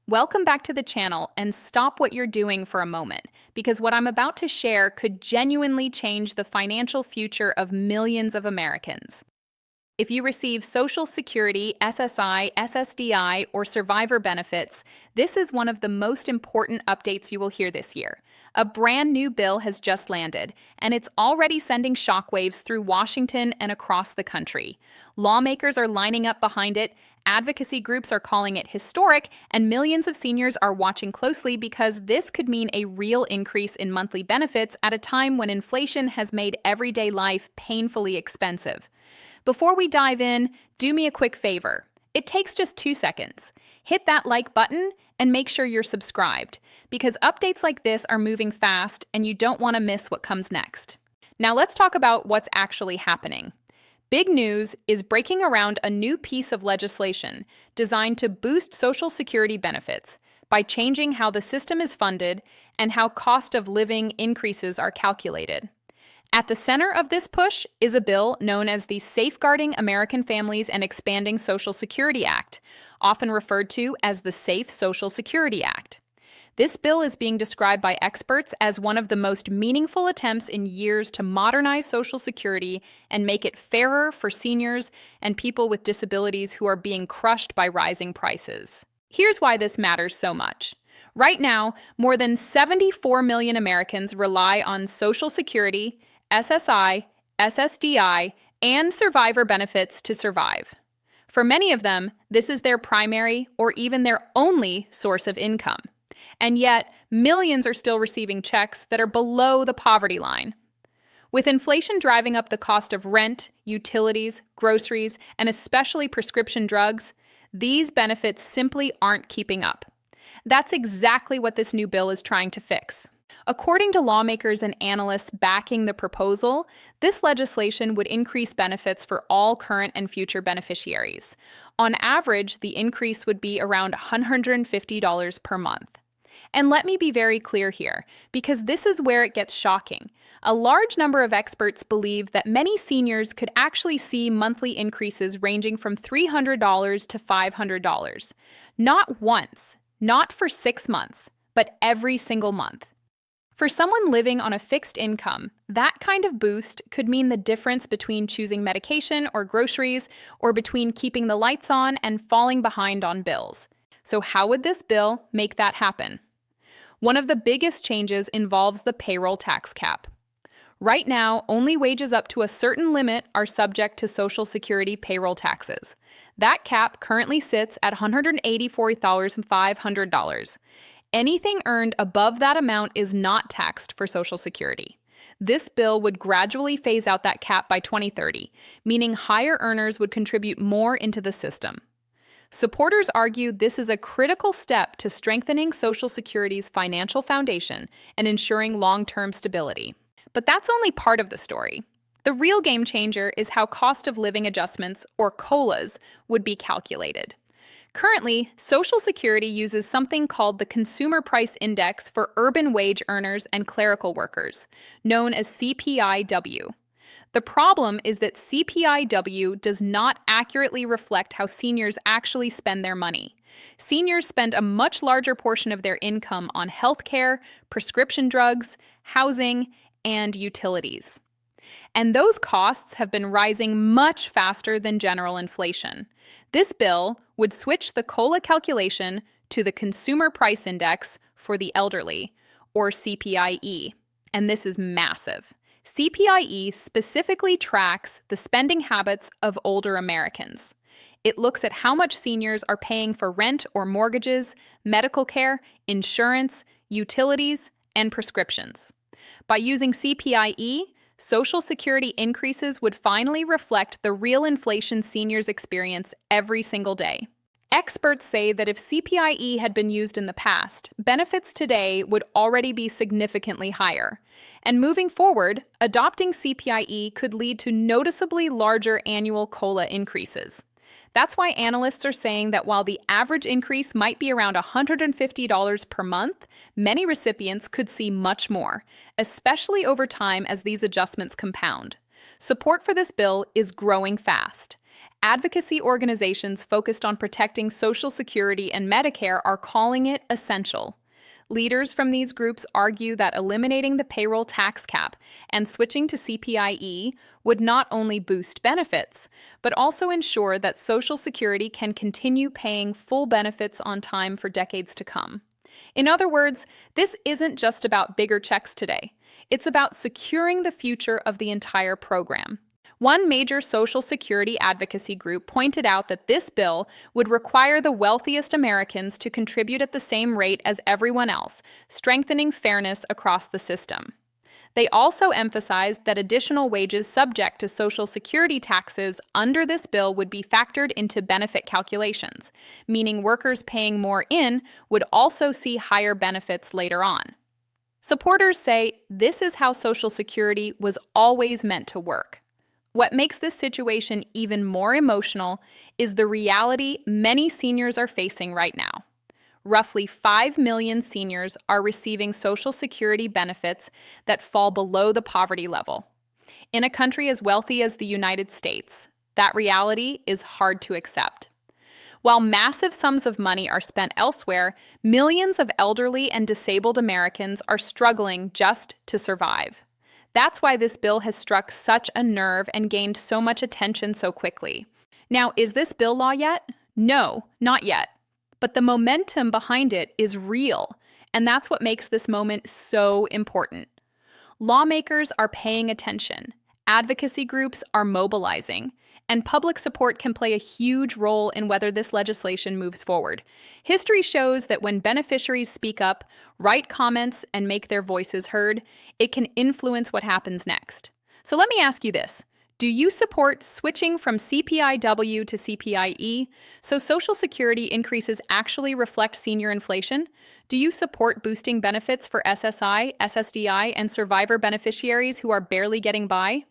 Welcome back to the channel, and stop what you're doing for a moment, because what I'm about to share could genuinely change the financial future of millions of Americans. If you receive Social Security, SSI, SSDI, or survivor benefits, this is one of the most important updates you will hear this year. A brand new bill has just landed, and it's already sending shockwaves through Washington and across the country. Lawmakers are lining up behind it, advocacy groups are calling it historic, and millions of seniors are watching closely because this could mean a real increase in monthly benefits at a time when inflation has made everyday life painfully expensive. Before we dive in, do me a quick favor. It takes just 2 seconds. Hit that like button and make sure you're subscribed, because updates like this are moving fast and you don't want to miss what comes next. Now let's talk about what's actually happening. Big news is breaking around a new piece of legislation designed to boost Social Security benefits by changing how the system is funded and how cost of living increases are calculated. At the center of this push is a bill known as the Safeguarding American Families and Expanding Social Security Act, often referred to as the Safe Social Security Act. This bill is being described by experts as one of the most meaningful attempts in years to modernize Social Security and make it fairer for seniors and people with disabilities who are being crushed by rising prices. Here's why this matters so much. Right now, more than 74 million Americans rely on Social Security, SSI, SSDI, and survivor benefits to survive. For many of them, this is their primary or even their only source of income. And yet, millions are still receiving checks that are below the poverty line. With inflation driving up the cost of rent, utilities, groceries, and especially prescription drugs, these benefits simply aren't keeping up. That's exactly what this new bill is trying to fix. According to lawmakers and analysts backing the proposal, this legislation would increase benefits for all current and future beneficiaries. On average, the increase would be around $150 per month. And let me be very clear here, because this is where it gets shocking. A large number of experts believe that many seniors could actually see monthly increases ranging from $300 to $500. Not once, not for 6 months, but every single month. For someone living on a fixed income, that kind of boost could mean the difference between choosing medication or groceries, or between keeping the lights on and falling behind on bills. So how would this bill make that happen? One of the biggest changes involves the payroll tax cap. Right now, only wages up to a certain limit are subject to Social Security payroll taxes. That cap currently sits at $184,500. Anything earned above that amount is not taxed for Social Security. This bill would gradually phase out that cap by 2030, meaning higher earners would contribute more into the system. Supporters argue this is a critical step to strengthening Social Security's financial foundation and ensuring long-term stability. But that's only part of the story. The real game changer is how cost of living adjustments, or COLAs, would be calculated. Currently, Social Security uses something called the Consumer Price Index for urban wage earners and clerical workers, known as CPI-W. The problem is that CPI-W does not accurately reflect how seniors actually spend their money. Seniors spend a much larger portion of their income on healthcare, prescription drugs, housing, and utilities. And those costs have been rising much faster than general inflation. This bill would switch the COLA calculation to the Consumer Price Index for the elderly, or CPI-E, and this is massive. CPI-E specifically tracks the spending habits of older Americans. It looks at how much seniors are paying for rent or mortgages, medical care, insurance, utilities, and prescriptions. By using CPI-E, Social Security increases would finally reflect the real inflation seniors experience every single day. Experts say that if CPI-E had been used in the past, benefits today would already be significantly higher. And moving forward, adopting CPI-E could lead to noticeably larger annual COLA increases. That's why analysts are saying that while the average increase might be around $150 per month, many recipients could see much more, especially over time as these adjustments compound. Support for this bill is growing fast. Advocacy organizations focused on protecting Social Security and Medicare are calling it essential. Leaders from these groups argue that eliminating the payroll tax cap and switching to CPI-E would not only boost benefits, but also ensure that Social Security can continue paying full benefits on time for decades to come. In other words, this isn't just about bigger checks today. It's about securing the future of the entire program. One major Social Security advocacy group pointed out that this bill would require the wealthiest Americans to contribute at the same rate as everyone else, strengthening fairness across the system. They also emphasized that additional wages subject to Social Security taxes under this bill would be factored into benefit calculations, meaning workers paying more in would also see higher benefits later on. Supporters say this is how Social Security was always meant to work. What makes this situation even more emotional is the reality many seniors are facing right now. Roughly 5 million seniors are receiving Social Security benefits that fall below the poverty level. In a country as wealthy as the United States, that reality is hard to accept. While massive sums of money are spent elsewhere, millions of elderly and disabled Americans are struggling just to survive. That's why this bill has struck such a nerve and gained so much attention so quickly. Now, is this bill law yet? No, not yet. But the momentum behind it is real, and that's what makes this moment so important. Lawmakers are paying attention, advocacy groups are mobilizing, and public support can play a huge role in whether this legislation moves forward. History shows that when beneficiaries speak up, write comments, and make their voices heard, it can influence what happens next. So let me ask you this. Do you support switching from CPI-W to CPI-E so Social Security increases actually reflect senior inflation? Do you support boosting benefits for SSI, SSDI, and survivor beneficiaries who are barely getting by?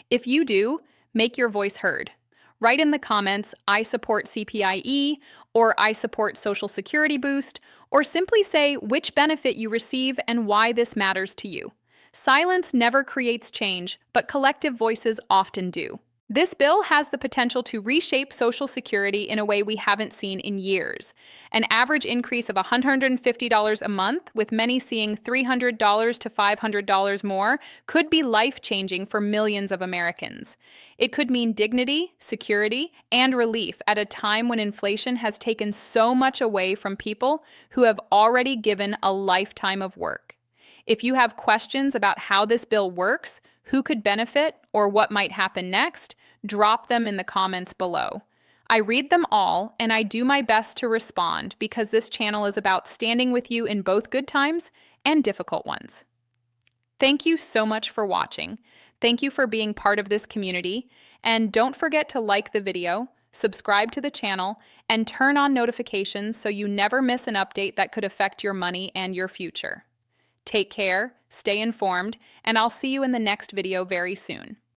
If you do, make your voice heard. Write in the comments, I support CPI-E, or I support Social Security boost, or simply say which benefit you receive and why this matters to you. Silence never creates change, but collective voices often do. This bill has the potential to reshape Social Security in a way we haven't seen in years. An average increase of $150 a month, with many seeing $300 to $500 more, could be life-changing for millions of Americans. It could mean dignity, security, and relief at a time when inflation has taken so much away from people who have already given a lifetime of work. If you have questions about how this bill works, who could benefit, or what might happen next, drop them in the comments below. I read them all, and I do my best to respond because this channel is about standing with you in both good times and difficult ones. Thank you so much for watching. Thank you for being part of this community, and don't forget to like the video, subscribe to the channel, and turn on notifications so you never miss an update that could affect your money and your future. Take care, stay informed, and I'll see you in the next video very soon.